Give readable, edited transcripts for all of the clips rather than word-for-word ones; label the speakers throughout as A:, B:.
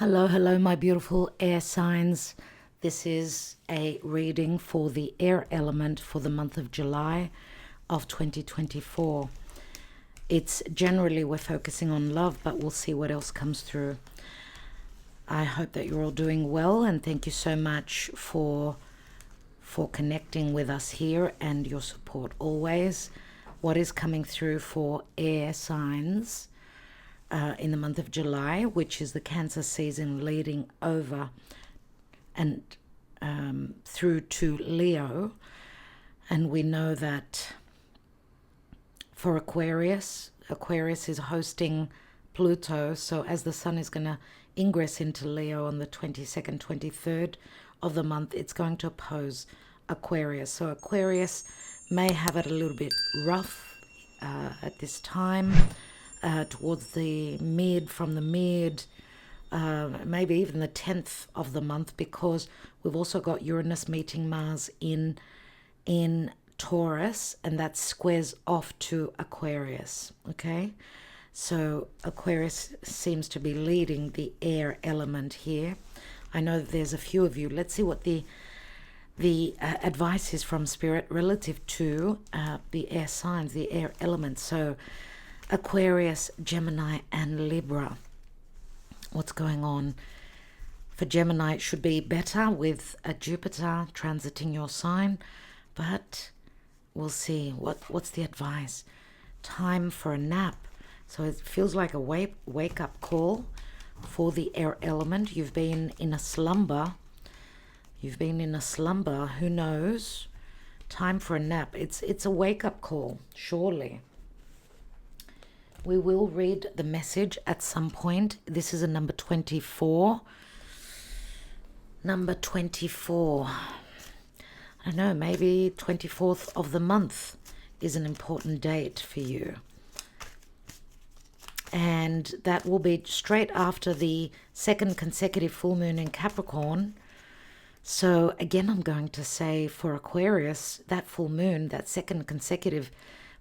A: Hello, my beautiful air signs. This is a reading for the air element for the month of July of 2024. It's generally we're focusing on love, but we'll see what else comes through. I hope that you're all doing well, and thank you so much for connecting with us here and your support always. What is coming through for air signs in the month of July, which is the Cancer season leading over and through to Leo. And we know that for Aquarius is hosting Pluto. So as the sun is going to ingress into Leo on the 22nd, 23rd of the month, it's going to oppose Aquarius. So Aquarius may have it a little bit rough at this time. Towards the mid, maybe even the 10th of the month, because we've also got Uranus meeting Mars in Taurus, and that squares off to Aquarius. Okay, so Aquarius seems to be leading the air element here. I know that there's a few of you. Let's see what the advice is from Spirit relative to the air signs, the air element. So Aquarius, Gemini, and Libra. What's going on? For Gemini, it should be better with a Jupiter transiting your sign, but we'll see. What's the advice? Time for a nap. So it feels like a wake-up call for the air element. You've been in a slumber. Who knows? Time for a nap. It's a wake-up call, surely. We will read the message at some point. This is a number 24. Number 24. I don't know, maybe 24th of the month is an important date for you. And that will be straight after the second consecutive full moon in Capricorn. So again, I'm going to say for Aquarius, that full moon, that second consecutive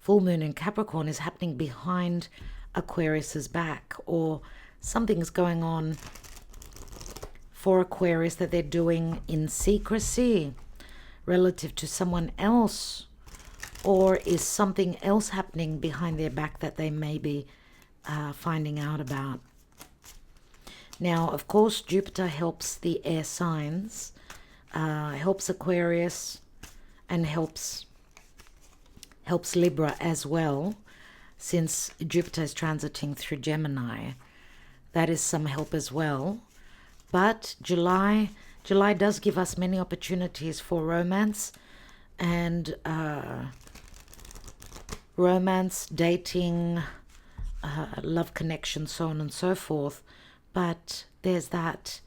A: full moon in Capricorn is happening behind Aquarius's back, or something's going on for Aquarius that they're doing in secrecy relative to someone else, or is something else happening behind their back that they may be finding out about. Now, of course, Jupiter helps the air signs, helps Aquarius, and helps Libra as well, since Jupiter is transiting through Gemini. That is some help as well. But July does give us many opportunities for romance and dating, love connection, so on and so forth. But there's that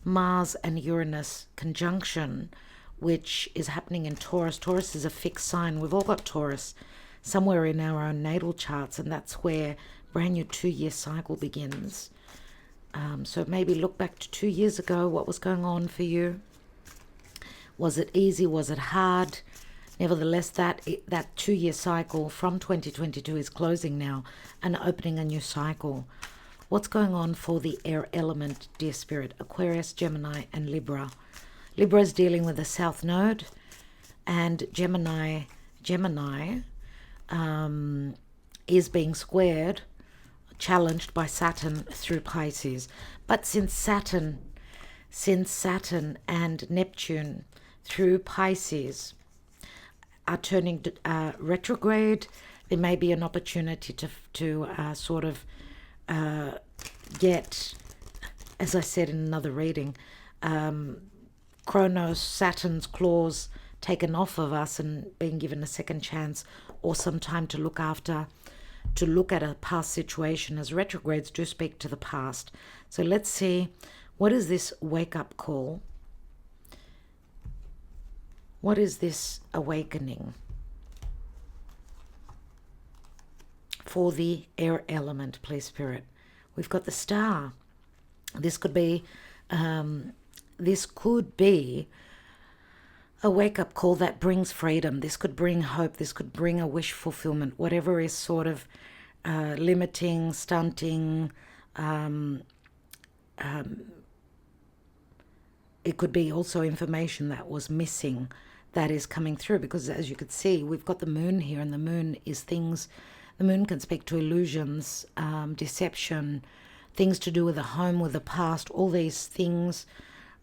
A: Mars and Uranus conjunction, which is happening in Taurus. Taurus is a fixed sign. We've all got Taurus somewhere in our own natal charts, and that's where brand new 2-year cycle begins. So maybe look back to 2 years ago. What was going on for you? Was it easy? Was it hard? Nevertheless, that 2-year cycle from 2022 is closing now and opening a new cycle. What's going on for the air element, dear Spirit? Aquarius, Gemini, and Libra. Libra is dealing with the South Node, and Gemini is being squared, challenged by Saturn through Pisces. But since Saturn and Neptune through Pisces are turning retrograde, there may be an opportunity to sort of get, as I said in another reading, Chronos, Saturn's claws taken off of us and being given a second chance or some time to look at a past situation, as retrogrades do speak to the past. So let's see, what is this wake-up call? What is this awakening for the air element, please, Spirit? We've got the Star. This could be a wake-up call that brings freedom. This could bring hope. This could bring a wish fulfillment. Whatever is sort of limiting, stunting. It could be also information that was missing that is coming through, because as you could see, we've got the moon here, and the moon is things. The moon can speak to illusions, deception, things to do with the home, with the past, all these things,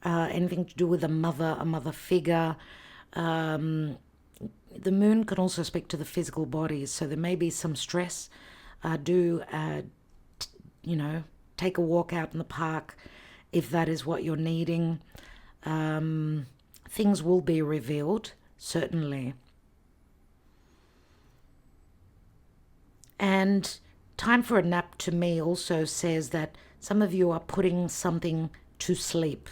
A: anything to do with a mother figure. The moon can also speak to the physical bodies, so there may be some stress. Take a walk out in the park if that is what you're needing. Things will be revealed, certainly. And time for a nap to me also says that some of you are putting something to sleep.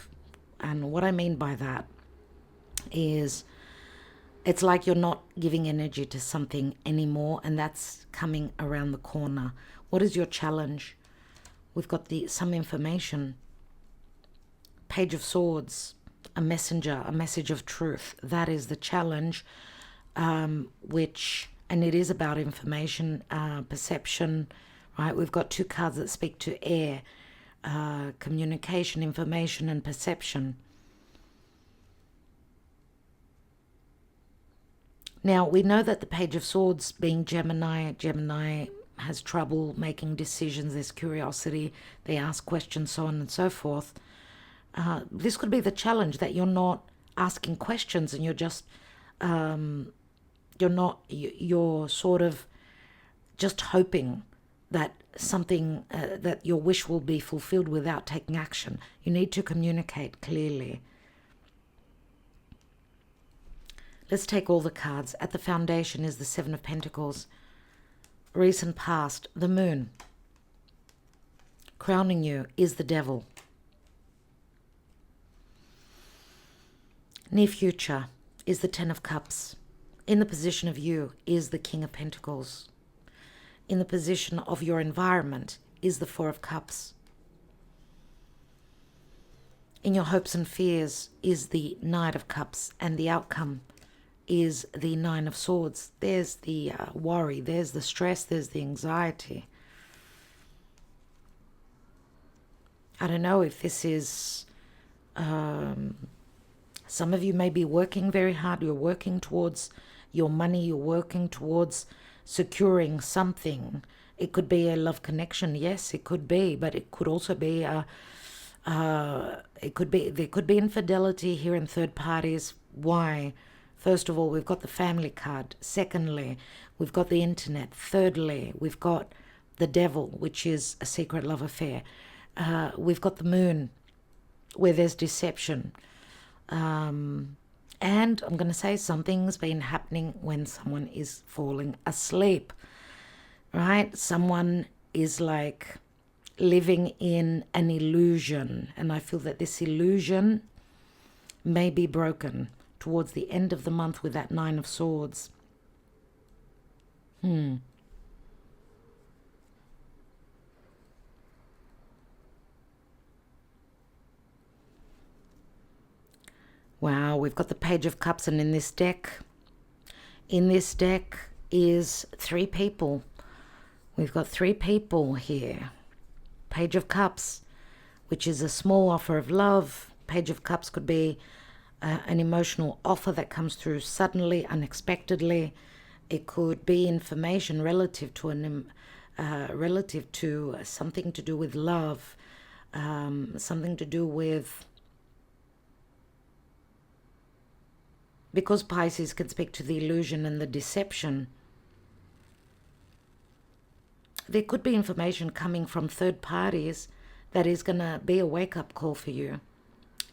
A: And what I mean by that is it's like you're not giving energy to something anymore, and that's coming around the corner. What is your challenge? We've got some information. Page of Swords, a messenger, a message of truth. That is the challenge, and it is about information, perception, right? We've got two cards that speak to air, communication, information, and perception. Now, we know that the Page of Swords being Gemini has trouble making decisions, there's curiosity, they ask questions, so on and so forth. This could be the challenge, that you're not asking questions and you're just, you're sort of just hoping that something, that your wish will be fulfilled without taking action. You need to communicate clearly. Let's take all the cards. At the foundation is the Seven of Pentacles. Recent past, the moon. Crowning you is the devil. Near future is the Ten of Cups. In the position of you is the King of Pentacles. In the position of your environment is the Four of Cups. In your hopes and fears is the Knight of Cups, and the outcome is the Nine of Swords. There's the worry, there's the stress, there's the anxiety. I don't know if this is... some of you may be working very hard. You're working towards your money. You're working towards securing something. It could be a love connection. Yes, it could be. But it could also be there could be infidelity here in third parties. Why? First of all, we've got the family card. Secondly, we've got the internet. Thirdly, we've got the devil, which is a secret love affair. We've got the moon, where there's deception. And I'm going to say something's been happening when someone is falling asleep, right? Someone is like living in an illusion, and I feel that this illusion may be broken towards the end of the month with that Nine of Swords. Wow, we've got the Page of Cups, and in this deck is three people. We've got three people here. Page of Cups, which is a small offer of love. Page of Cups could be an emotional offer that comes through suddenly, unexpectedly. It could be information relative to something to do with love, something to do with... Because Pisces can speak to the illusion and the deception, there could be information coming from third parties that is going to be a wake-up call for you,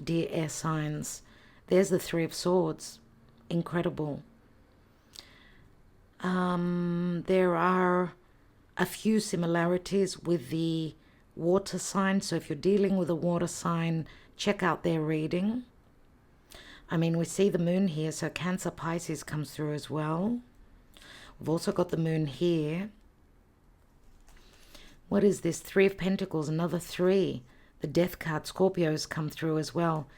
A: dear air signs. There's the Three of Swords. Incredible. There are a few similarities with the water sign. So if you're dealing with a water sign, check out their reading. I mean, we see the moon here, so Cancer, Pisces comes through as well. We've also got the moon here. What is this? Three of Pentacles, another three. The Death card, Scorpios come through as well.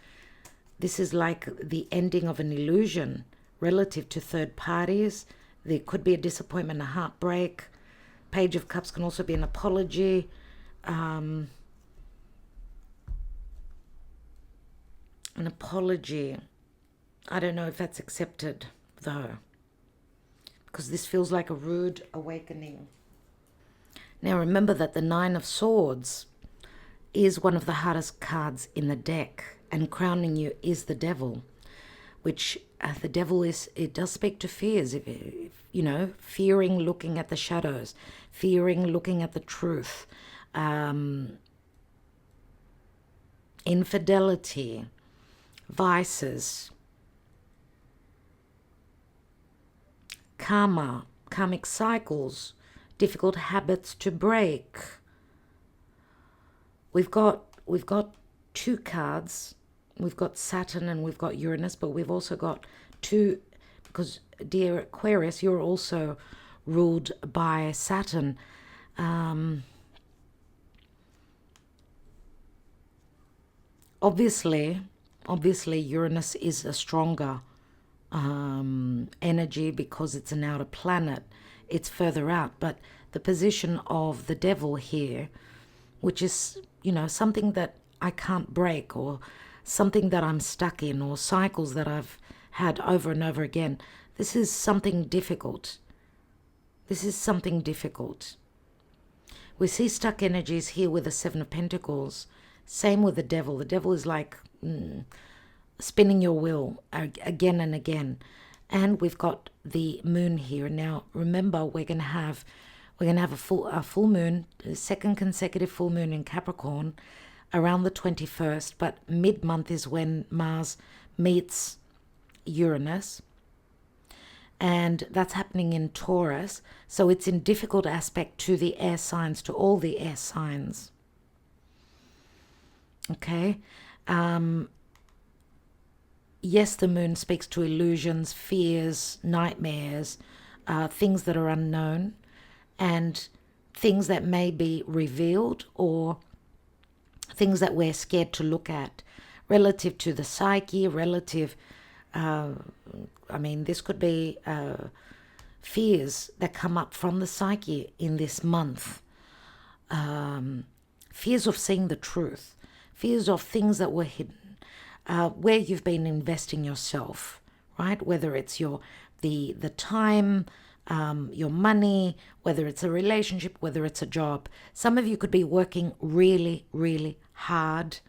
A: This is like the ending of an illusion relative to third parties. There could be a disappointment, a heartbreak. Page of Cups can also be an apology. An apology. I don't know if that's accepted, though, because this feels like a rude awakening. Now remember that the Nine of Swords is one of the hardest cards in the deck, and crowning you is the Devil, which the Devil is, it does speak to fears, if you know, fearing looking at the shadows, fearing looking at the truth, infidelity, vices, karma, karmic cycles, difficult habits to break. We've got two cards. We've got Saturn and we've got Uranus, but we've also got two, because dear Aquarius, you're also ruled by Saturn. Obviously Uranus is a stronger energy because it's an outer planet. It's further out, but the position of the Devil here, which is, you know, something that I can't break, or something that I'm stuck in, or cycles that I've had over and over again. This is something difficult. This is something difficult. We see stuck energies here with the Seven of Pentacles. Same with the Devil. The Devil is like spinning your wheel again and again. And we've got the Moon here. Now, remember, we're gonna have a full moon, the second consecutive full moon in Capricorn, around the 21st. But mid-month is when Mars meets Uranus, and that's happening in Taurus. So it's in difficult aspect to the air signs, to all the air signs. Okay. Yes, the moon speaks to illusions, fears, nightmares, things that are unknown, and things that may be revealed, or things that we're scared to look at, relative to the psyche, relative, I mean, this could be fears that come up from the psyche in this month. Fears of seeing the truth, fears of things that were hidden, where you've been investing yourself, right? Whether it's the time, your money, whether it's a relationship, whether it's a job. Some of you could be working really, really hard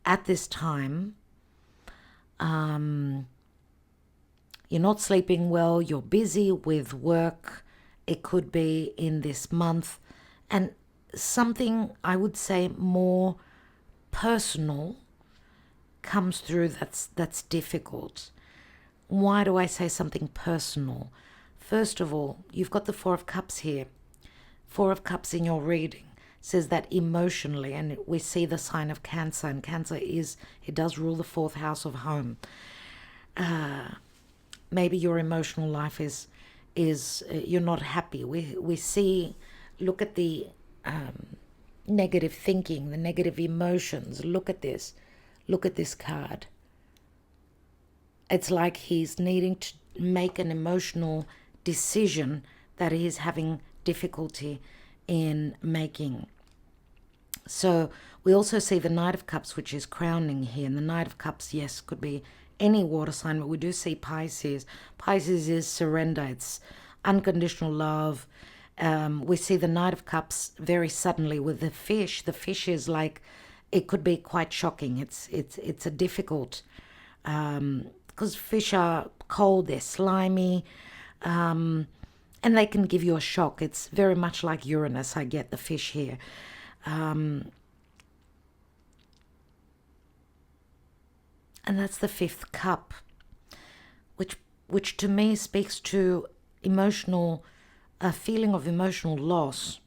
A: at this time. You're not sleeping well, you're busy with work. It could be in this month. And something, I would say, more personal comes through that's difficult. Why do I say something personal? First of all, you've got the Four of Cups here. Four of Cups in your reading says that emotionally, and we see the sign of Cancer, and Cancer it does rule the fourth house of home. Maybe your emotional life is you're not happy. We see, look at the negative thinking, the negative emotions. Look at this card. It's like he's needing to make an emotional decision that he's having difficulty in making. So we also see the Knight of Cups, which is crowning here. And the Knight of Cups, yes, could be any water sign, but we do see Pisces. Pisces is surrender. It's unconditional love. We see the Knight of Cups very suddenly with the fish. The fish is like, it could be quite shocking. It's a difficult, because fish are cold, they're slimy, and they can give you a shock. It's very much like Uranus. I get the fish here. And that's the fifth cup, which to me speaks to a feeling of emotional loss,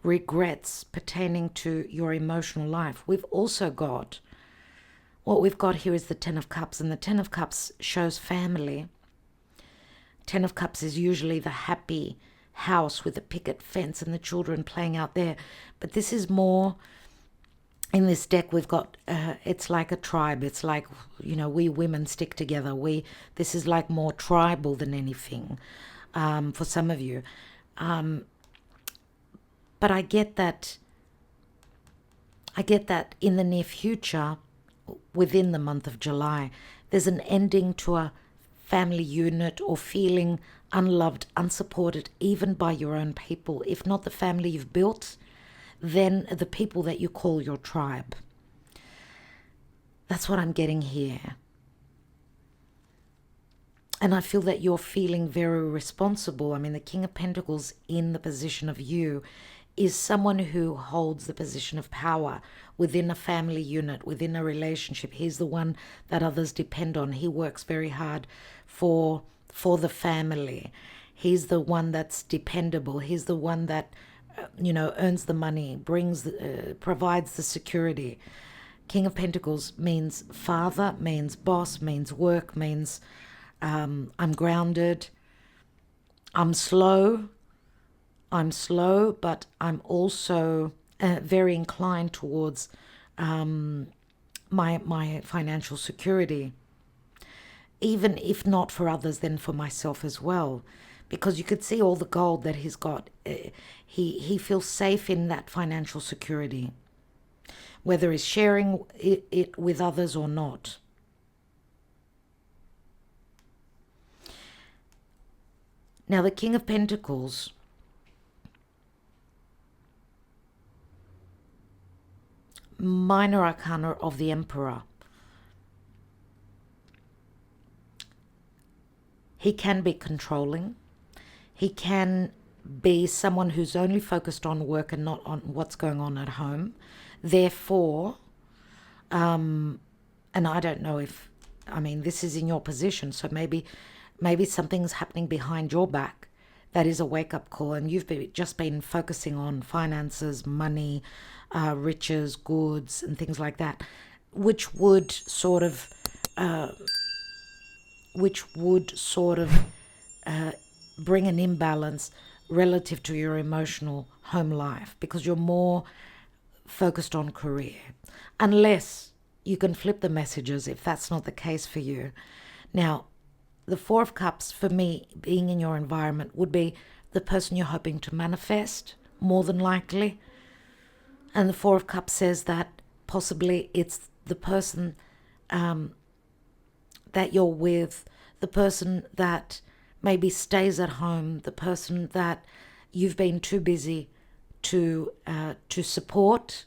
A: regrets pertaining to your emotional life. We've also got, what we've got here is the Ten of Cups, and the Ten of Cups shows family. Ten of Cups is usually the happy house with the picket fence and the children playing out there. But this is more in this deck we've got it's like a tribe. It's like, we women stick together. This is like more tribal than anything, for some of you. But I get that in the near future, within the month of July, there's an ending to a family unit, or feeling unloved, unsupported, even by your own people. If not the family you've built, then the people that you call your tribe. That's what I'm getting here. And I feel that you're feeling very responsible. I mean, the King of Pentacles in the position of you is someone who holds the position of power within a family unit, within a relationship. He's the one that others depend on. He works very hard for the family. He's the one that's dependable. He's the one that earns the money, provides the security. King of Pentacles means father, means boss, means work, means I'm grounded. I'm slow, but I'm also very inclined towards my financial security. Even if not for others, then for myself as well. Because you could see all the gold that he's got. He feels safe in that financial security, whether he's sharing it with others or not. Now, the King of Pentacles, minor arcana of the Emperor. He can be controlling. He can be someone who's only focused on work and not on what's going on at home. Therefore, and I don't know if, this is in your position, so maybe something's happening behind your back that is a wake-up call, and you've just been focusing on finances, money, riches, goods, and things like that, which would sort of bring an imbalance relative to your emotional home life, because you're more focused on career. Unless you can flip the messages, if that's not the case for you. Now, the Four of Cups, for me, being in your environment, would be the person you're hoping to manifest, more than likely. And the Four of Cups says that possibly it's the person that you're with, the person that maybe stays at home, the person that you've been too busy to support,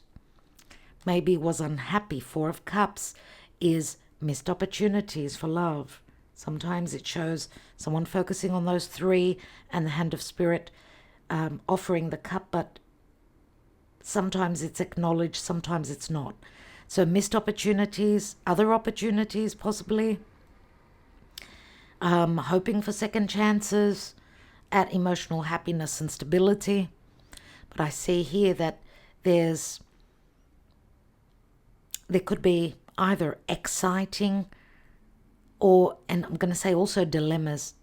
A: maybe was unhappy. Four of Cups is missed opportunities for love. Sometimes it shows someone focusing on those three and the Hand of Spirit offering the cup, but sometimes it's acknowledged, sometimes it's not. So missed opportunities, other opportunities possibly, hoping for second chances at emotional happiness and stability. But I see here that there could be either exciting or, and I'm going to say also dilemmas,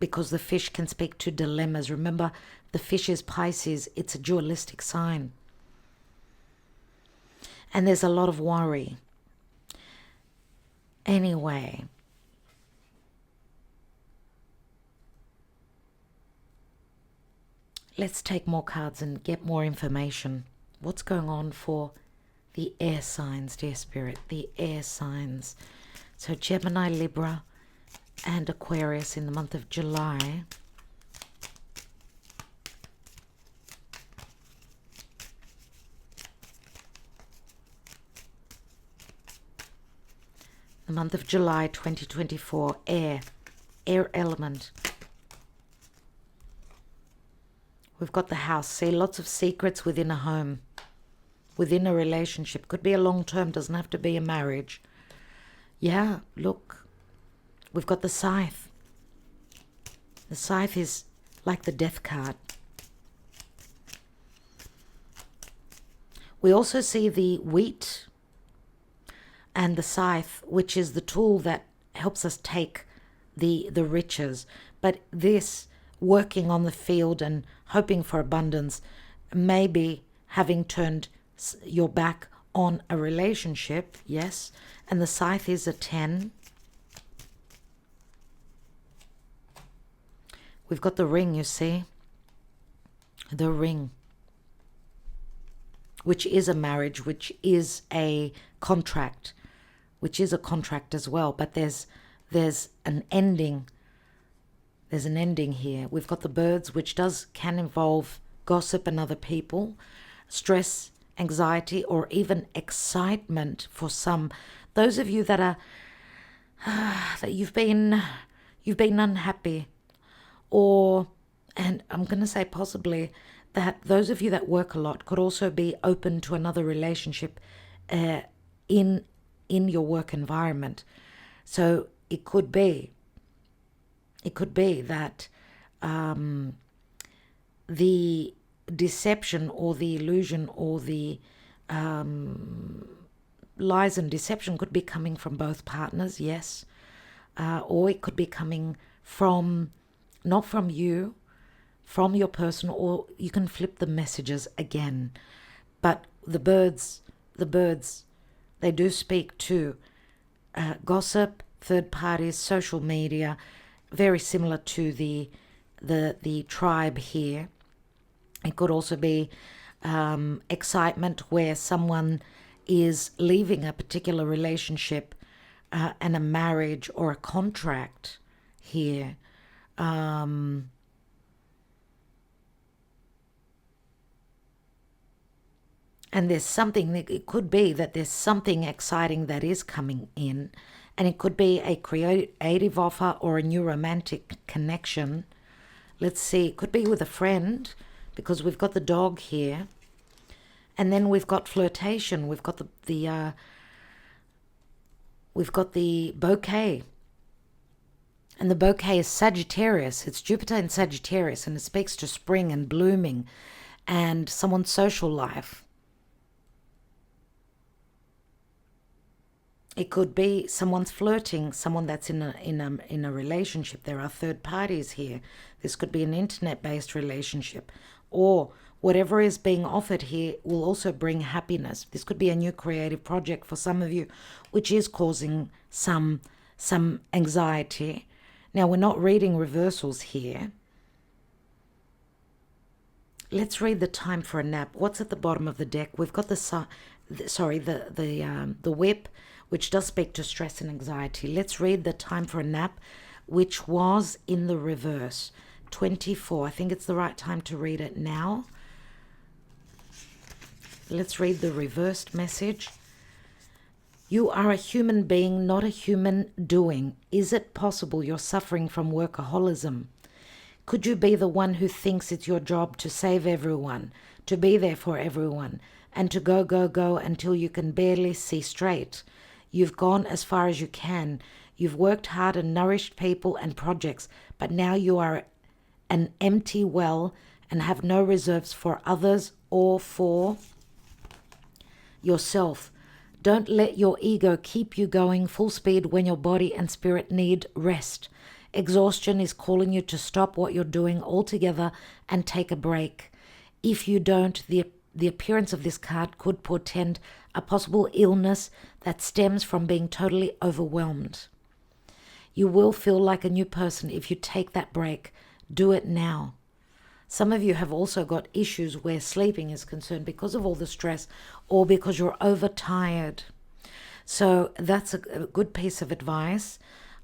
A: because the fish can speak to dilemmas. Remember, the fish is Pisces. It's a dualistic sign. And there's a lot of worry. Anyway, let's take more cards and get more information. What's going on for the air signs, dear Spirit? The air signs. So Gemini, Libra, and Aquarius in the month of July. The month of July 2024, air element. We've got the house. See, lots of secrets within a home, within a relationship. Could be a long term, doesn't have to be a marriage. Yeah, look, we've got the scythe. The scythe is like the death card. We also see the wheat and the scythe, which is the tool that helps us take the riches. But this, working on the field and hoping for abundance, maybe having turned your back on a relationship, yes, and the scythe is a 10. We've got the ring, you see, the ring, which is a marriage, which is a contract, which is a contract as well, but there's an ending. There's an ending here. We've got the birds, which can involve gossip and other people, stress, anxiety, or even excitement for some. Those of you that are that you've been unhappy, and I'm going to say possibly that those of you that work a lot could also be open to another relationship in your work environment. So it could be that the deception or the illusion or the lies and deception could be coming from both partners, yes, or it could be coming from, not from you, from your person, or you can flip the messages again. But the birds, they do speak to gossip, third parties, social media, very similar to the tribe here. It could also be excitement where someone is leaving a particular relationship and a marriage or a contract here. And there's something, it could be that there's something exciting that is coming in, and it could be a creative offer or a new romantic connection. Let's see, it could be with a friend, because we've got the dog here, and then we've got flirtation. We've got the bouquet, and the bouquet is Sagittarius. It's Jupiter in Sagittarius, and it speaks to spring and blooming and someone's social life. It could be someone's flirting, someone that's in a relationship. There are third parties here. This could be an internet-based relationship, or whatever is being offered here will also bring happiness. This could be a new creative project for some of you, which is causing some anxiety. Now, we're not reading reversals here. Let's read the time for a nap. What's at the bottom of the deck? We've got the whip, which does speak to stress and anxiety. Let's read the time for a nap, which was in the reverse, 24. I think it's the right time to read it now. Let's read the reversed message. You are a human being, not a human doing. Is it possible you're suffering from workaholism? Could you be the one who thinks it's your job to save everyone, to be there for everyone, and to go until you can barely see straight? You've gone as far as you can. You've worked hard and nourished people and projects, but now you are an empty well and have no reserves for others or for yourself. Don't let your ego keep you going full speed when your body and spirit need rest. Exhaustion is calling you to stop what you're doing altogether and take a break. If you don't, the appearance of this card could portend a possible illness that stems from being totally overwhelmed. You will feel like a new person if you take that break. Do it now. Some of you have also got issues where sleeping is concerned because of all the stress or because you're overtired. So that's a good piece of advice.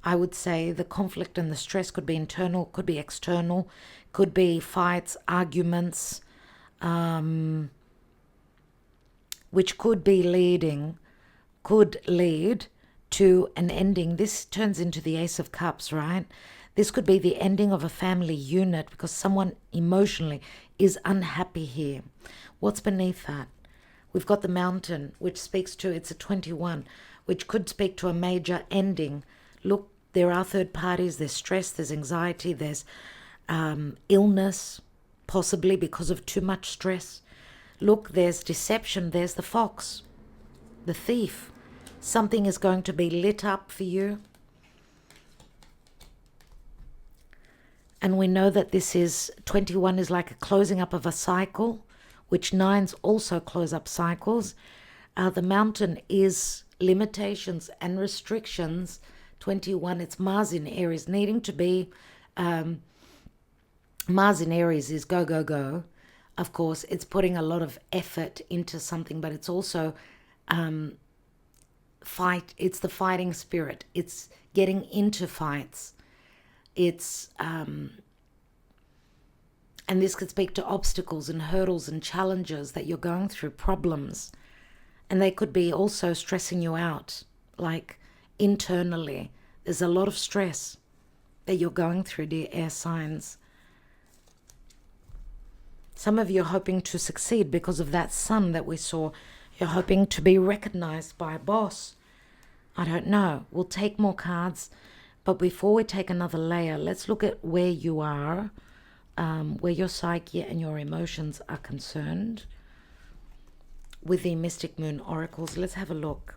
A: I would say the conflict and the stress could be internal, could be external, could be fights, arguments, which could lead to an ending. This turns into the Ace of Cups, right? This could be the ending of a family unit because someone emotionally is unhappy here. What's beneath that? We've got the Mountain, which speaks to, it's a 21, which could speak to a major ending. Look, there are third parties, there's stress, there's anxiety, there's illness, possibly because of too much stress. Look, there's deception, there's the fox, the thief. Something is going to be lit up for you. And we know that this is, 21 is like a closing up of a cycle, which 9s also close up cycles. The mountain is limitations and restrictions. 21, it's Mars in Aries, needing to be, Mars in Aries is go, go, go. Of course, it's putting a lot of effort into something, but it's also fight. It's the fighting spirit. It's getting into fights. It's, and this could speak to obstacles and hurdles and challenges that you're going through, problems. And they could be also stressing you out, like internally. There's a lot of stress that you're going through, dear air signs. Some of you are hoping to succeed because of that sun that we saw. You're hoping to be recognized by a boss. I don't know. We'll take more cards. But before we take another layer, let's look at where you are, where your psyche and your emotions are concerned. With the Mystic Moon Oracles, let's have a look.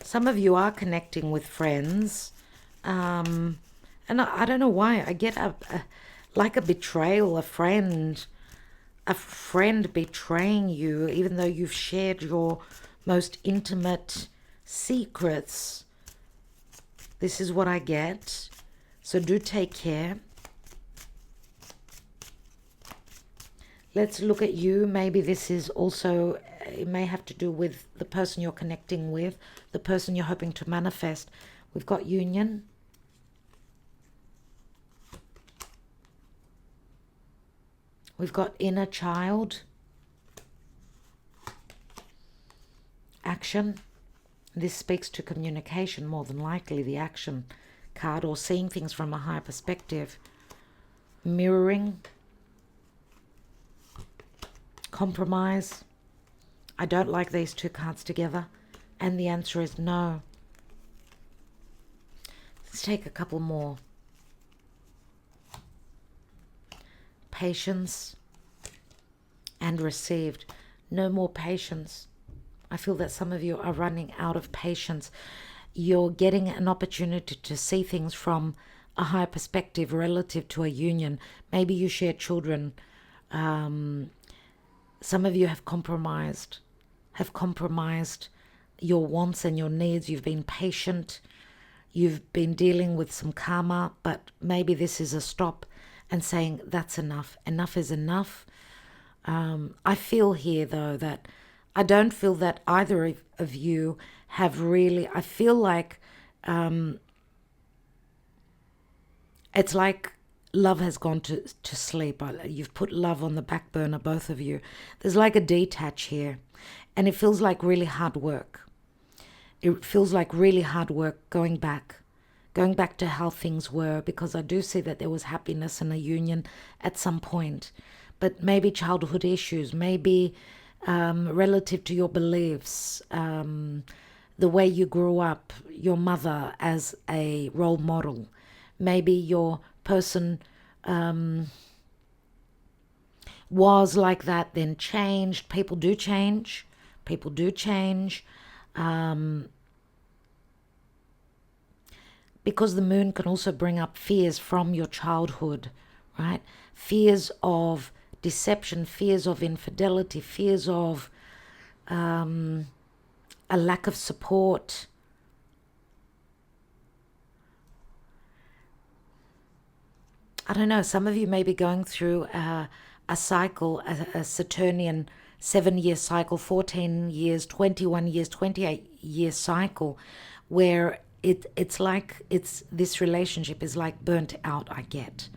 A: Some of you are connecting with friends, and I don't know why. I get like a betrayal, a friend betraying you, even though you've shared your most intimate secrets. This is what I get. So do take care. Let's look at you. Maybe this is also, it may have to do with the person you're connecting with, the person you're hoping to manifest. We've got union. We've got inner child. Action. This speaks to communication, more than likely, the action card, or seeing things from a higher perspective. Mirroring. Compromise. I don't like these two cards together. And the answer is no. Let's take a couple more. Patience and received. No more patience. I feel that some of you are running out of patience. You're getting an opportunity to see things from a higher perspective relative to a union. Maybe you share children. Some of you have compromised your wants and your needs. You've been patient. You've been dealing with some karma, but maybe this is a stop and saying that's enough. Enough is enough. I feel here, though, that I don't feel that either of you have really, I feel like it's like love has gone to sleep. You've put love on the back burner, both of you. There's like a detach here, and it feels like really hard work. It feels like really hard work going back to how things were, because I do see that there was happiness in a union at some point, but maybe childhood issues, maybe relative to your beliefs, the way you grew up, your mother as a role model, maybe your person was like that, then changed. People do change. Because the moon can also bring up fears from your childhood, right? Fears of deception, fears of infidelity, fears of a lack of support. I don't know, some of you may be going through a cycle, a Saturnian 7-year cycle, 14 years, 21 years, 28-year cycle, where it's like this relationship is like burnt out, I get.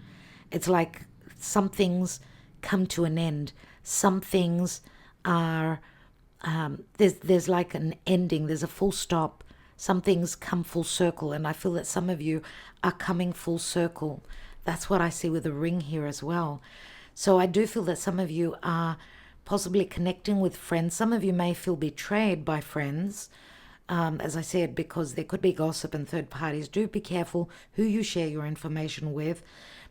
A: It's like some things come to an end. Some things are, there's like an ending, there's a full stop. Some things come full circle, and I feel that some of you are coming full circle. That's what I see with the ring here as well. So I do feel that some of you are possibly connecting with friends. Some of you may feel betrayed by friends, as I said, because there could be gossip and third parties. Do be careful who you share your information with.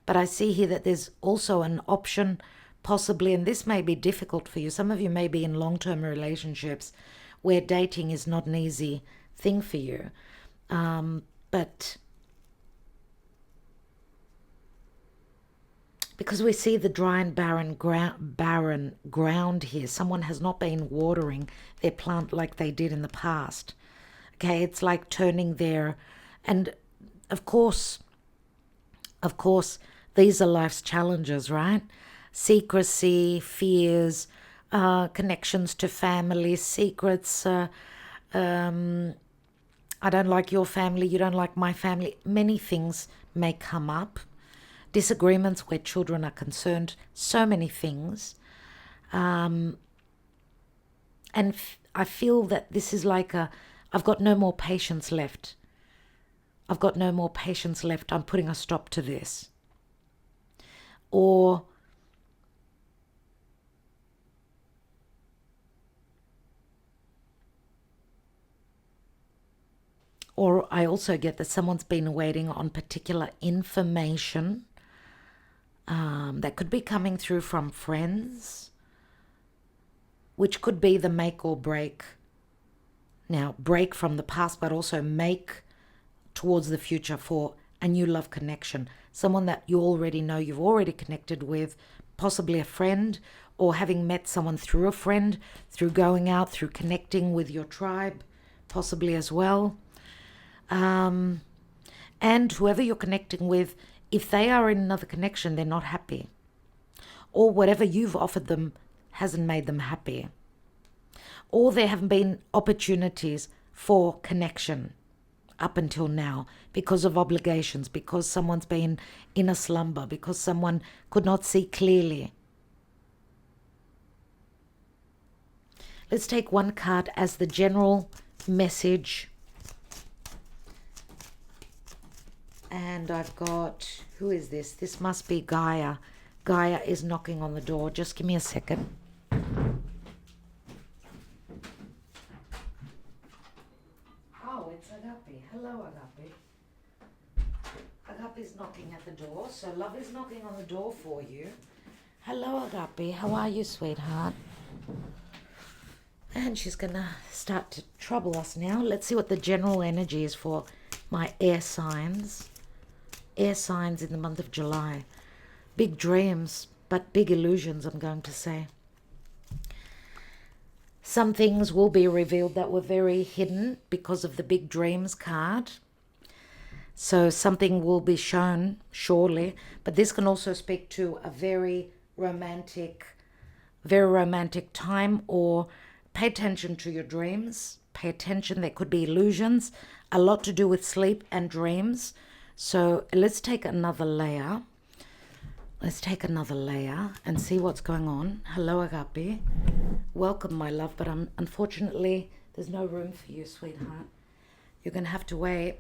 A: But I see here that there's also an option, possibly, and this may be difficult for you. Some of you may be in long-term relationships where dating is not an easy thing for you. But because we see the dry and barren ground here, someone has not been watering their plant like they did in the past. Okay, it's like turning their, and of course, these are life's challenges, right? Secrecy, fears, connections to family, secrets. I don't like your family, you don't like my family. Many things may come up. Disagreements where children are concerned, so many things. And I feel that this is like I've got no more patience left. I've got no more patience left. I'm putting a stop to this. Or I also get that someone's been waiting on particular information that could be coming through from friends, which could be the make or break. Now, break from the past, but also make towards the future for a new love connection. Someone that you already know, you've already connected with, possibly a friend, or having met someone through a friend, through going out, through connecting with your tribe, possibly as well. And whoever you're connecting with, if they are in another connection, they're not happy. Or whatever you've offered them hasn't made them happy. Or there haven't been opportunities for connection up until now because of obligations, because someone's been in a slumber, because someone could not see clearly. Let's take one card as the general message. And I've got, who is this? This must be Gaia. Gaia is knocking on the door. Just give me a second. Oh, it's Agape. Hello, Agape. Agape's knocking at the door. So love is knocking on the door for you. Hello, Agape. How are you, sweetheart? And she's going to start to trouble us now. Let's see what the general energy is for my air signs. Air signs in the month of July. Big dreams, but big illusions, I'm going to say. Some things will be revealed that were very hidden because of the big dreams card. So something will be shown, surely. But this can also speak to a very romantic time, or pay attention to your dreams. Pay attention, there could be illusions. A lot to do with sleep and dreams. So let's take another layer. Let's take another layer and see what's going on. Hello, Agape. Welcome, my love, but unfortunately, there's no room for you, sweetheart. You're going to have to wait.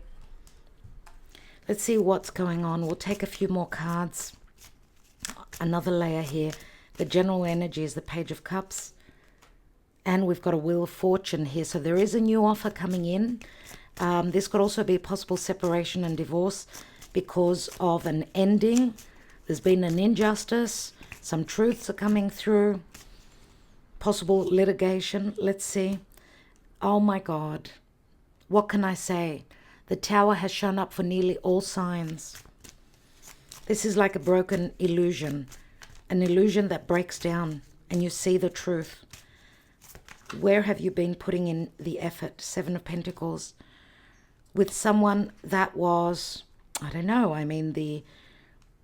A: Let's see what's going on. We'll take a few more cards. Another layer here. The general energy is the Page of Cups. And we've got a Wheel of Fortune here. So there is a new offer coming in. This could also be a possible separation and divorce because of an ending. There's been an injustice. Some truths are coming through. Possible litigation. Let's see. Oh my God. What can I say? The Tower has shown up for nearly all signs. This is like a broken illusion. An illusion that breaks down and you see the truth. Where have you been putting in the effort? Seven of Pentacles. With someone that was, I don't know, I mean, the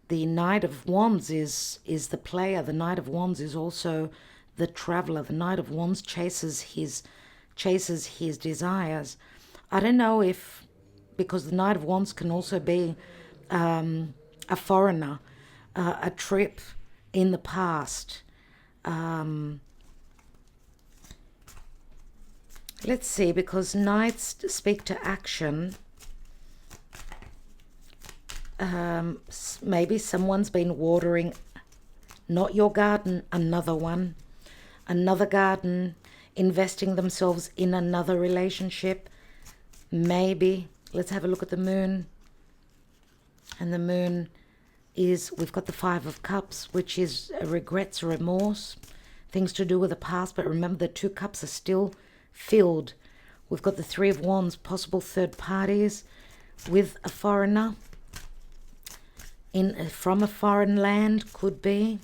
A: Knight of Wands is the player. The Knight of Wands is also the traveler. The Knight of Wands chases his desires. I don't know if, because the Knight of Wands can also be a foreigner, a trip in the past. Let's see, because Knights speak to action. Maybe someone's been watering, not your garden, another one. Another garden, investing themselves in another relationship. Maybe. Let's have a look at the moon. And the moon is, we've got the Five of Cups, which is regrets, remorse, things to do with the past. But remember, the two cups are still filled. We've got the Three of Wands, possible third parties with a foreigner from a foreign land, could be.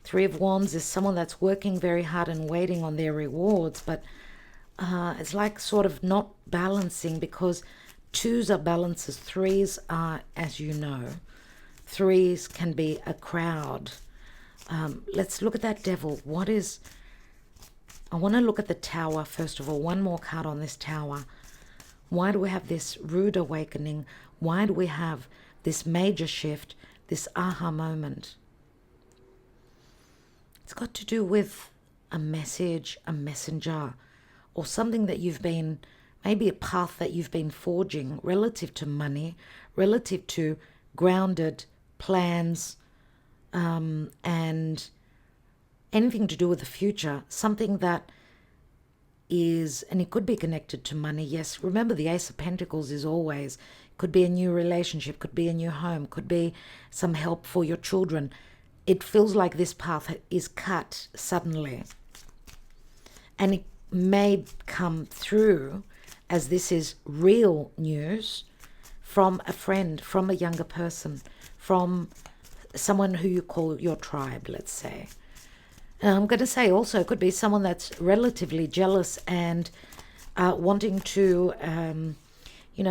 A: Three of Wands is someone that's working very hard and waiting on their rewards, but it's like sort of not balancing, because twos are balances, threes are, as you know, threes can be a crowd. Let's look at that Devil. I want to look at the Tower first of all. One more card on this Tower. Why do we have this rude awakening? Why do we have this major shift, this aha moment? It's got to do with a message, a messenger, or something that you've been, maybe a path that you've been forging relative to money, relative to grounded plans, and anything to do with the future, something that is, and it could be connected to money. Yes, remember the Ace of Pentacles is always, could be a new relationship, could be a new home, could be some help for your children. It feels like this path is cut suddenly, and it may come through as this is real news from a friend, from a younger person, from someone who you call your tribe, let's say. And I'm going to say also it could be someone that's relatively jealous and wanting to,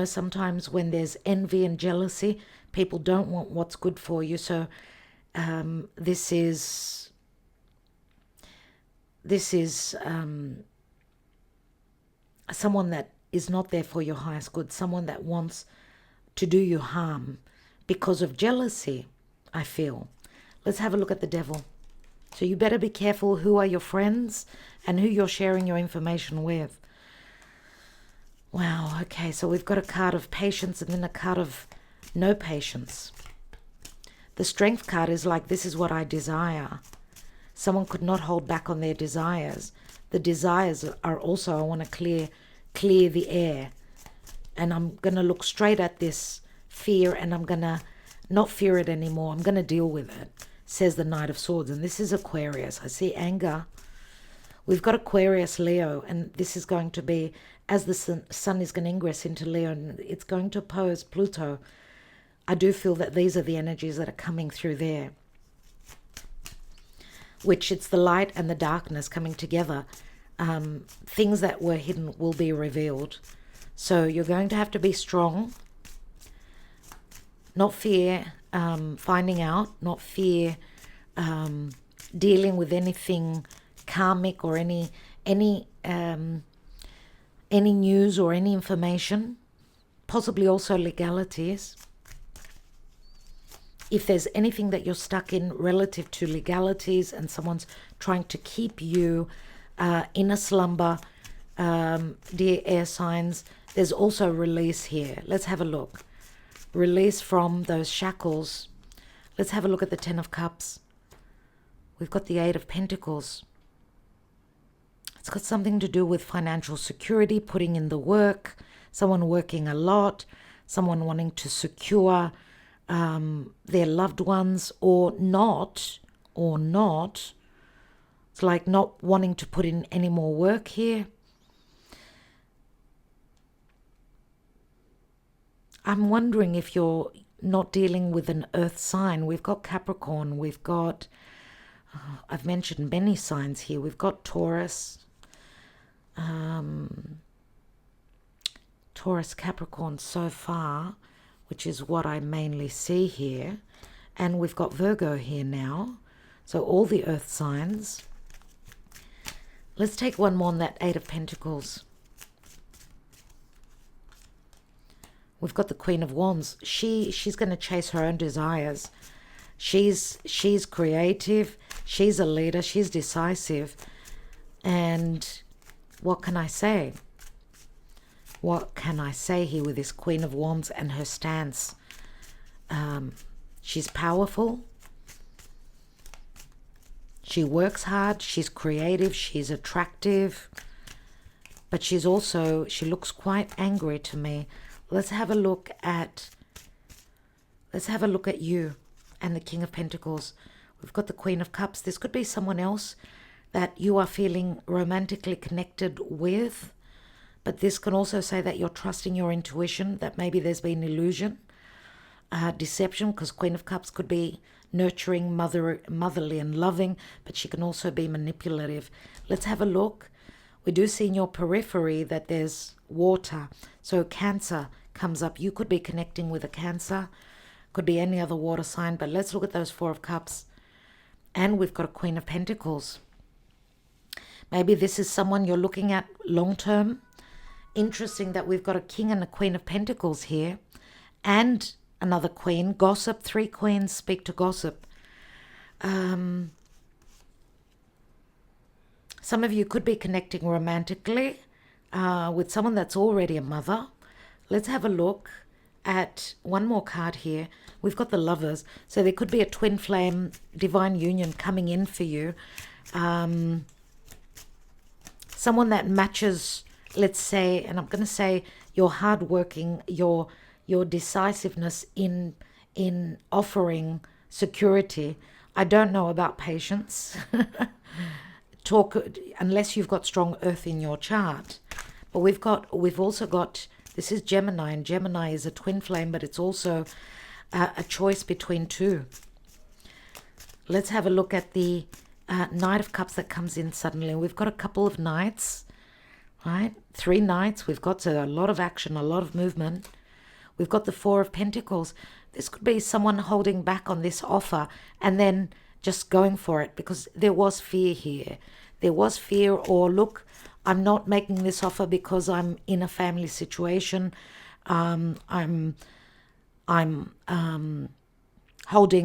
A: sometimes when there's envy and jealousy, people don't want what's good for you. So this is someone that is not there for your highest good, someone that wants to do you harm because of jealousy, I feel. Let's have a look at the Devil. So you better be careful who are your friends and who you're sharing your information with. Wow, okay, so we've got a card of patience and then a card of no patience. The Strength card is like, this is what I desire. Someone could not hold back on their desires. The desires are also, I want to clear the air. And I'm going to look straight at this fear, and I'm going to not fear it anymore. I'm going to deal with it, says the Knight of Swords. And this is Aquarius. I see anger. We've got Aquarius, Leo, and this is going to be, as the sun is going to ingress into Leo, and it's going to oppose Pluto. I do feel that these are the energies that are coming through there, which it's the light and the darkness coming together. Things that were hidden will be revealed. So you're going to have to be strong, not fear finding out, not fear dealing with anything karmic or any news or any information, possibly also legalities. If there's anything that you're stuck in relative to legalities and someone's trying to keep you in a slumber, dear air signs, there's also release here. Let's have a look. Release from those shackles. Let's have a look at the Ten of Cups. We've got the Eight of Pentacles. It's got something to do with financial security, putting in the work, someone working a lot, someone wanting to secure their loved ones, or not. It's like not wanting to put in any more work here. I'm wondering if you're not dealing with an earth sign. We've got Capricorn, we've got, I've mentioned many signs here. We've got Taurus, Capricorn so far, which is what I mainly see here. And we've got Virgo here now. So all the earth signs. Let's take one more on that Eight of Pentacles. We've got the Queen of Wands. She's going to chase her own desires. She's creative. She's a leader. She's decisive. And what can I say? What can I say here with this Queen of Wands and her stance? She's powerful. She works hard. She's creative. She's attractive. But she looks quite angry to me. Let's have a look at you and the King of Pentacles. We've got the Queen of Cups. This could be someone else that you are feeling romantically connected with. But this can also say that you're trusting your intuition, that maybe there's been illusion, deception, because Queen of Cups could be nurturing, motherly and loving, but she can also be manipulative. Let's have a look. We do see in your periphery that there's water. So Cancer comes up. You could be connecting with a Cancer. Could be any other water sign. But let's look at those Four of Cups. And we've got a Queen of Pentacles. Maybe this is someone you're looking at long term. Interesting that we've got a King and a Queen of Pentacles here. And another Queen. Gossip. 3 queens speak to gossip. Some of you could be connecting romantically with someone that's already a mother. Let's have a look at one more card here. We've got the Lovers. So there could be a twin flame divine union coming in for you. Someone that matches, let's say, and I'm going to say your hardworking, your decisiveness in offering security. I don't know about patience. Unless you've got strong earth in your chart. But we've also got, this is Gemini, and Gemini is a twin flame, but it's also a choice between two. Let's have a look at the Knight of Cups that comes in suddenly. We've got a couple of knights, right? 3 knights. We've got a lot of action, a lot of movement. We've got the Four of Pentacles. This could be someone holding back on this offer and then just going for it, because there was fear here. There was fear, or look, I'm not making this offer because I'm in a family situation. I'm holding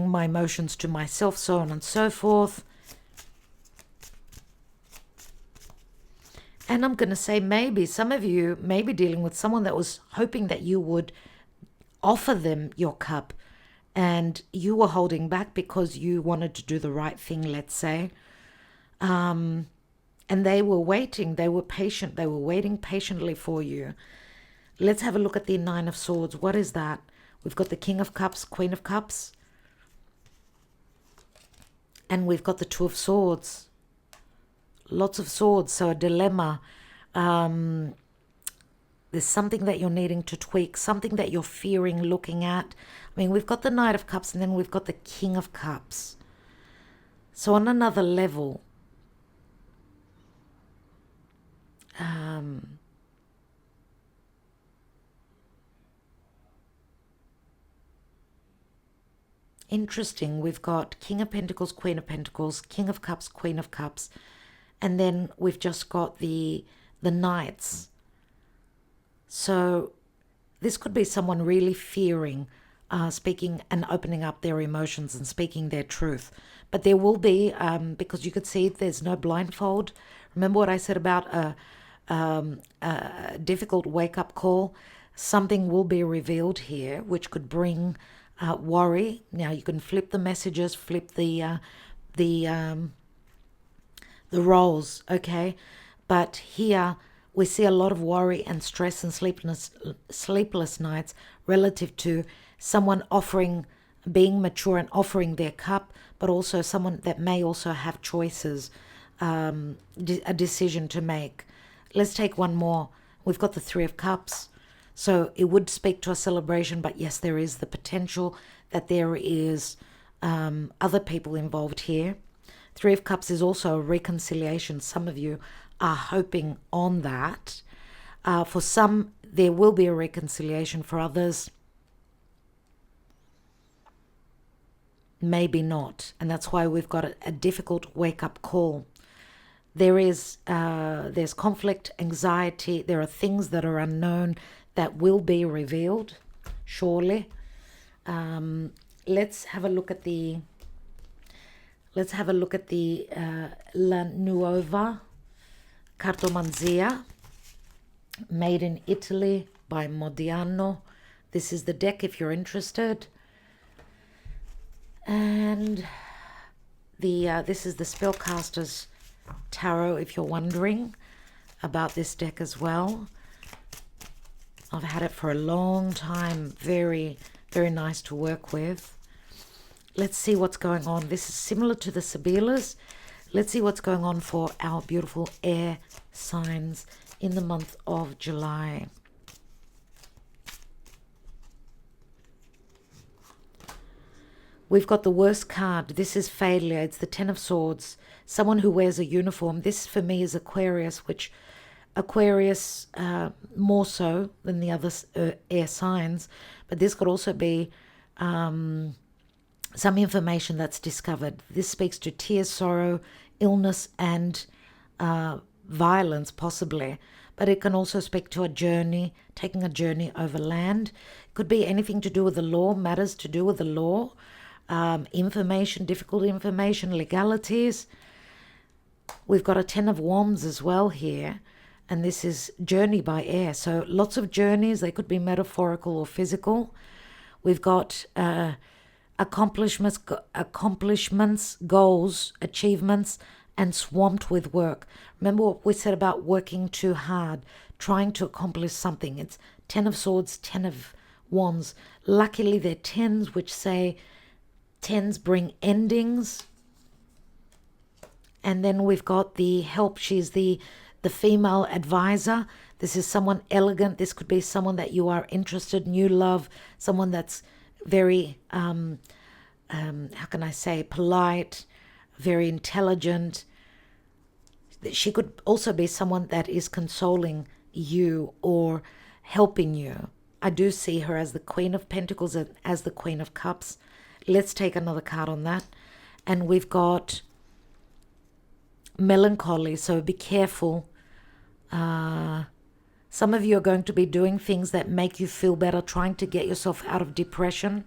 A: my emotions to myself, so on and so forth. And I'm going to say maybe some of you may be dealing with someone that was hoping that you would offer them your cup, and you were holding back because you wanted to do the right thing, let's say. And they were waiting. They were patient. They were waiting patiently for you. Let's have a look at the Nine of Swords. What is that? We've got the King of Cups, Queen of Cups. And we've got the Two of Swords. Lots of swords, so a dilemma. There's something that you're needing to tweak, something that you're fearing looking at. I mean, we've got the Knight of Cups, and then we've got the King of Cups. So on another level, interesting. We've got King of Pentacles, Queen of Pentacles, King of Cups, Queen of Cups, and then we've just got the Knights. So this could be someone really fearing speaking and opening up their emotions and speaking their truth. But there will be, because you could see there's no blindfold. Remember what I said about a difficult wake-up call? Something will be revealed here, which could bring worry. Now you can flip the messages, flip the roles, okay? But here we see a lot of worry and stress and sleepless nights relative to someone being mature and offering their cup, but also someone that may also have choices, a decision to make. Let's take one more. We've got the Three of Cups. So it would speak to a celebration, but yes, there is the potential that there is other people involved here. Three of Cups is also a reconciliation. Some of you are hoping on that. For some, there will be a reconciliation. For others, maybe not. And that's why we've got a difficult wake-up call. There's conflict, anxiety. There are things that are unknown that will be revealed, surely. Let's have a look at the La Nuova Cartomanzia, made in Italy by Modiano. This is the deck if you're interested. And this is the Spellcaster's Tarot if you're wondering about this deck as well. I've had it for a long time. Very, very nice to work with. Let's see what's going on. This is similar to the Sibilas. Let's see what's going on for our beautiful air signs in the month of July. We've got the worst card. This is failure. It's the Ten of Swords. Someone who wears a uniform. This for me is Aquarius, which Aquarius more so than the other air signs. But this could also be some information that's discovered. This speaks to tears, sorrow, illness, and violence, possibly. But it can also speak to a journey, taking a journey over land. It could be anything to do with the law, matters to do with the law. Information, difficult information, legalities. We've got a Ten of Wands as well here, and this is journey by air. So lots of journeys. They could be metaphorical or physical. We've got accomplishments, goals, achievements, and swamped with work. Remember what we said about working too hard, trying to accomplish something. It's Ten of Swords, Ten of Wands. Luckily, they're tens, which say tens bring endings. And then we've got the help. She's the female advisor. This is someone elegant. This could be someone that you are interested in, you love, someone that's very, how can I say, polite, very intelligent. She could also be someone that is consoling you or helping you. I do see her as the Queen of Pentacles and as the Queen of Cups. Let's take another card on that. And we've got melancholy, so be careful. Some of you are going to be doing things that make you feel better, trying to get yourself out of depression.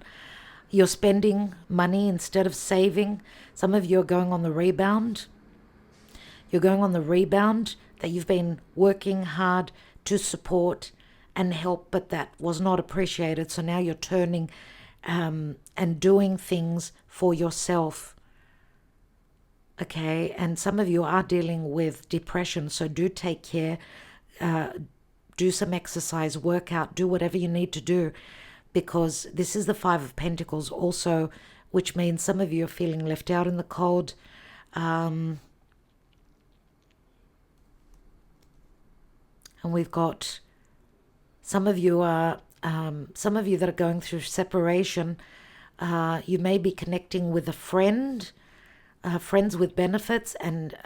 A: You're spending money instead of saving. Some of you are going on the rebound. You're going on the rebound that you've been working hard to support and help, but that was not appreciated. So now you're turning and doing things for yourself. Okay, and some of you are dealing with depression, so do take care. Do some exercise, work out, do whatever you need to do, because this is the Five of Pentacles also, which means some of you are feeling left out in the cold. And we've got some of you that are going through separation. You may be connecting with a friend, friends with benefits, and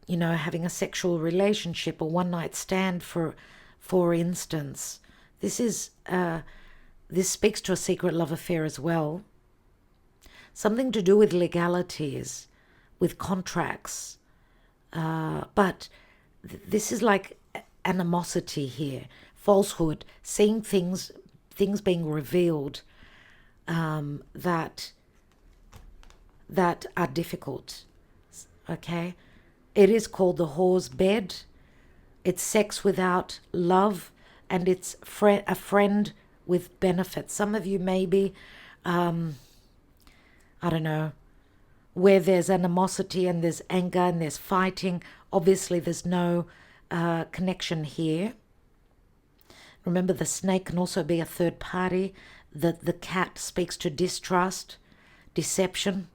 A: having a sexual relationship, a one-night stand, for instance. This speaks to a secret love affair as well. Something to do with legalities, with contracts. But this is like animosity here, falsehood, seeing things being revealed that are difficult. Okay? It is called the whore's bed. It's sex without love, and it's a friend with benefits. Some of you maybe, I don't know, where there's animosity and there's anger and there's fighting. Obviously, there's no connection here. Remember, the snake can also be a third party. The cat speaks to distrust, deception.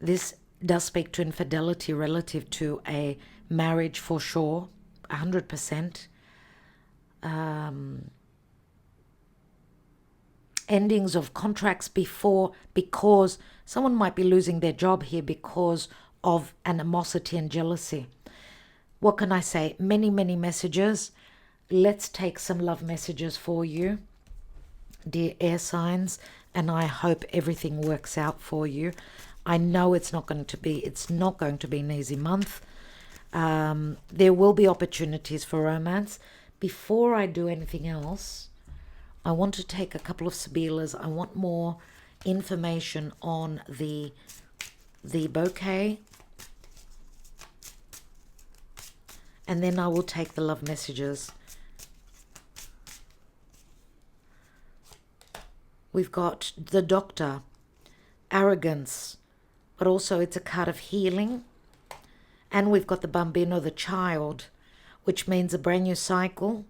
A: This does speak to infidelity relative to a marriage for sure, 100%. Endings of contracts because someone might be losing their job here because of animosity and jealousy. What can I say? Many, many messages. Let's take some love messages for you, dear air signs, and I hope everything works out for you. I know it's not going to be an easy month. There will be opportunities for romance. Before I do anything else, I want to take a couple of Sibilas. I want more information on the bouquet. And then I will take the love messages. We've got the Doctor, arrogance, but also it's a card of healing. And we've got the Bambino, the child, which means a brand new cycle.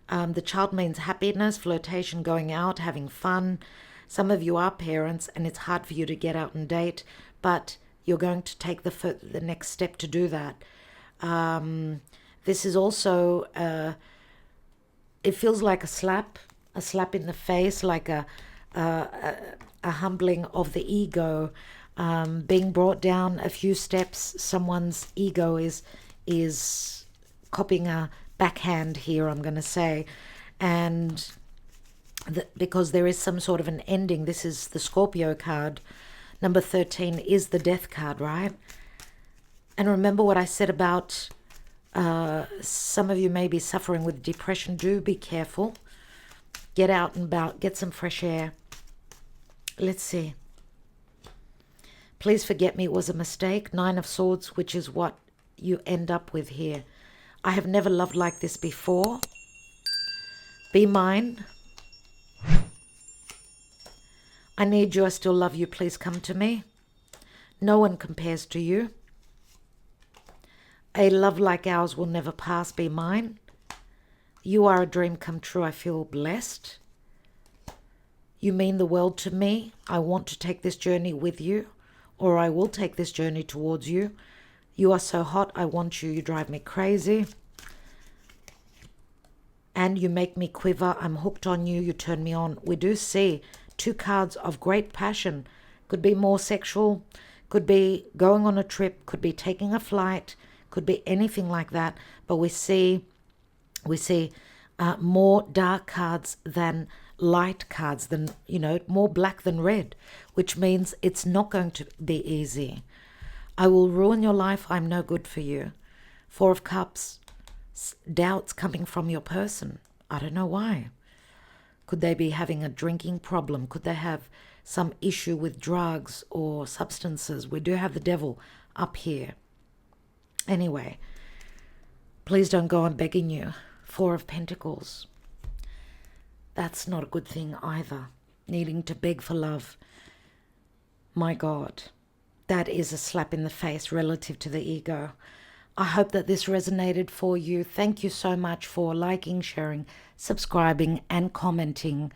A: The child means happiness, flirtation, going out, having fun, Some of you are parents and it's hard for you to get out and date, but you're going to take the next step to do that. This is also, it feels like a slap in the face, like a humbling of the ego, being brought down a few steps. Someone's ego is copying a backhand here, I'm going to say, and because there is some sort of an ending. This is the Scorpio card. Number 13 is the Death card, right? And remember what I said about some of you may be suffering with depression. Do be careful. Get out and about. Get some fresh air. Let's see. Please forget me. It was a mistake. 9 of Swords, which is what you end up with here. I have never loved like this before. Be mine. I need you. I still love you. Please come to me. No one compares to you. A love like ours will never pass. Be mine. You are a dream come true. I feel blessed. You mean the world to me. I want to take this journey with you, or I will take this journey towards you. You are so hot. I want you. You drive me crazy. And you make me quiver. I'm hooked on you. You turn me on. We do see 2 cards of great passion. Could be more sexual. Could be going on a trip. Could be taking a flight. Could be anything like that. But we see more dark cards than light cards, than, more black than red, which means it's not going to be easy. I will ruin your life. I'm no good for you. 4 of Cups. Doubts coming from your person. I don't know why. Could they be having a drinking problem? Could they have some issue with drugs or substances? We do have the Devil up here. Anyway, please don't go on begging you. 4 of Pentacles. That's not a good thing either. Needing to beg for love. My God, that is a slap in the face relative to the ego. I hope that this resonated for you. Thank you so much for liking, sharing, subscribing, and commenting.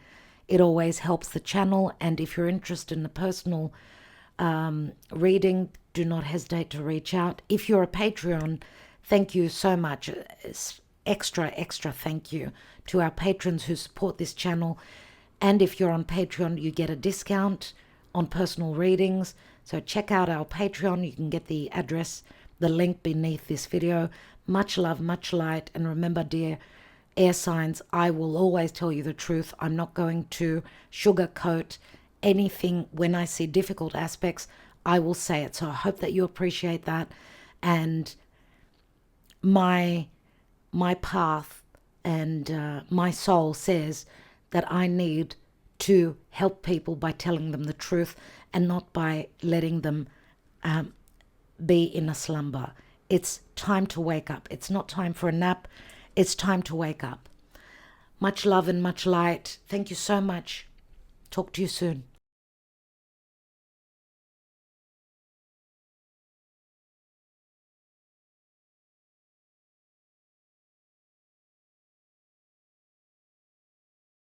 A: It always helps the channel. And if you're interested in a personal reading, do not hesitate to reach out. If you're a Patreon, thank you so much. Extra thank you to our patrons who support this channel. And if you're on Patreon, you get a discount on personal readings. So check out our Patreon. You can get the address, the link beneath this video. Much love, much light. And remember, dear air signs, I will always tell you the truth. I'm not going to sugarcoat anything. When I see difficult aspects, I will say it. So I hope that you appreciate that. And my path and my soul says that I need to help people by telling them the truth and not by letting them be in a slumber. It's time to wake up. It's not time for a nap. It's time to wake up. Much love and much light. Thank you so much. Talk to you soon.